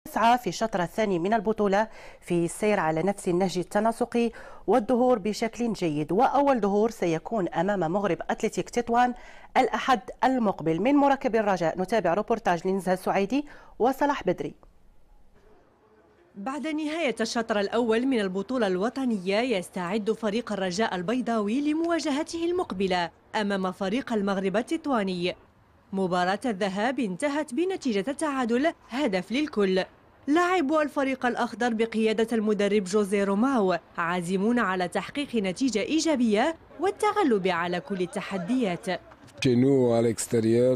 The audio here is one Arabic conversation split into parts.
يسعى في الشطر الثاني من البطولة في السير على نفس النهج التناسقي والظهور بشكل جيد، وأول ظهور سيكون أمام مغرب أتلتيك تطوان الأحد المقبل. من مركب الرجاء نتابع روبورتاج لنزهة السعيدي وصلاح بدري. بعد نهاية الشطر الأول من البطولة الوطنية يستعد فريق الرجاء البيضاوي لمواجهته المقبلة أمام فريق المغرب التطواني. مباراة الذهاب انتهت بنتيجة التعادل هدف للكل. لاعبو الفريق الأخضر بقيادة المدرب جوزيه روماو عازمون على تحقيق نتيجة إيجابية والتغلب على كل التحديات. Chez nous, à l'extérieur,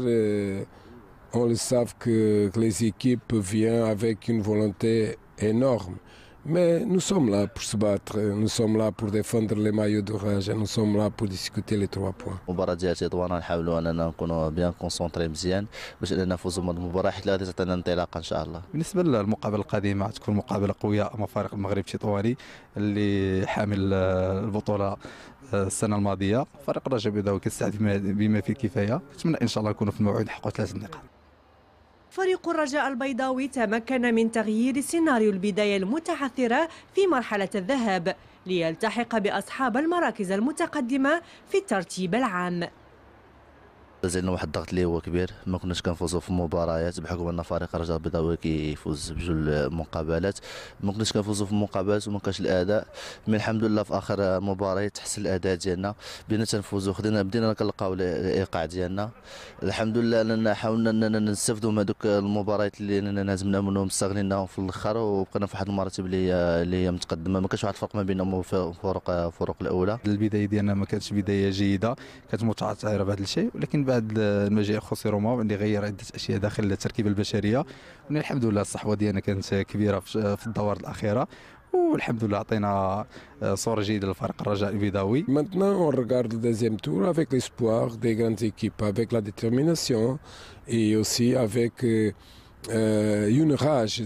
on le sait que les équipes viennent avec une volonté énorme. Mais nous sommes là pour se battre, nous sommes là pour défendre les maillots de rage, nous sommes là pour discuter les 3 points. مباراة ديال تطوان نحاولوا اننا نكونوا بيان كونسونطري مزيان باش اننا نفوزوا بالمباراة حيت غادي تعطينا انطلاقه ان شاء الله. بالنسبة للمقابلة القادمة تكون مقابلة قوية امام فريق المغرب التطواني اللي حامل البطولة السنة الماضية. فريق الرجاء البيضاوي كيستعد بما فيه الكفاية، نتمنى ان شاء الله نكونوا في الموعد نحققوا 3 نقاط. فريق الرجاء البيضاوي تمكن من تغيير سيناريو البداية المتعثرة في مرحلة الذهاب ليلتحق بأصحاب المراكز المتقدمة في الترتيب العام. زلنا واحد الضغط اللي هو كبير، ما كناش كنفوزوا في المباريات بحكم ان فريق الرجاء البيضاوي كيفوز بجوج مقابلات، ما كناش كنفوزوا في المقابلات وما كانش الاداء. من الحمد لله في اخر مباراه تحسن الاداء ديالنا، بدينا تنفوزوا بدينا كنلقاو الايقاع ديالنا. الحمد لله اننا حاولنا اننا نستافدوا من هذوك المباريات اللي اننا هزمنا منهم استغليناهم في الاخر وبقينا في واحد المراتب اللي هي متقدمه، ما كانش واحد الفرق ما بينهم الفرق الاولى. البدايه ديالنا ما كانتش بدايه جيده، كانت متعثره بهذا الشيء، ولكن بعد المجيء خوسي روما اللي غير عده اشياء داخل التركيبه البشريه، الحمد لله الصحوه ديالنا كانت كبيره في الدورات الاخيره، والحمد لله عطينا صوره جيده لفريق الرجاء البيضاوي. Maintenant on regarde le deuxième tour avec l'espoir des grandes équipes, avec la détermination et aussi avec une rage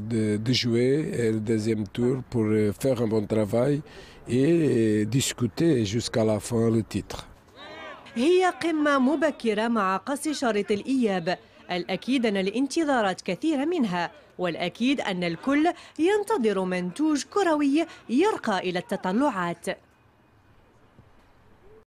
de jouer le deuxième tour pour faire un bon travail et discuter jusqu'à la fin le titre. هي قمة مبكرة مع قص شريط الإياب. الأكيد أن الانتظارات كثيرة منها، والأكيد أن الكل ينتظر منتوج كروي يرقى إلى التطلعات.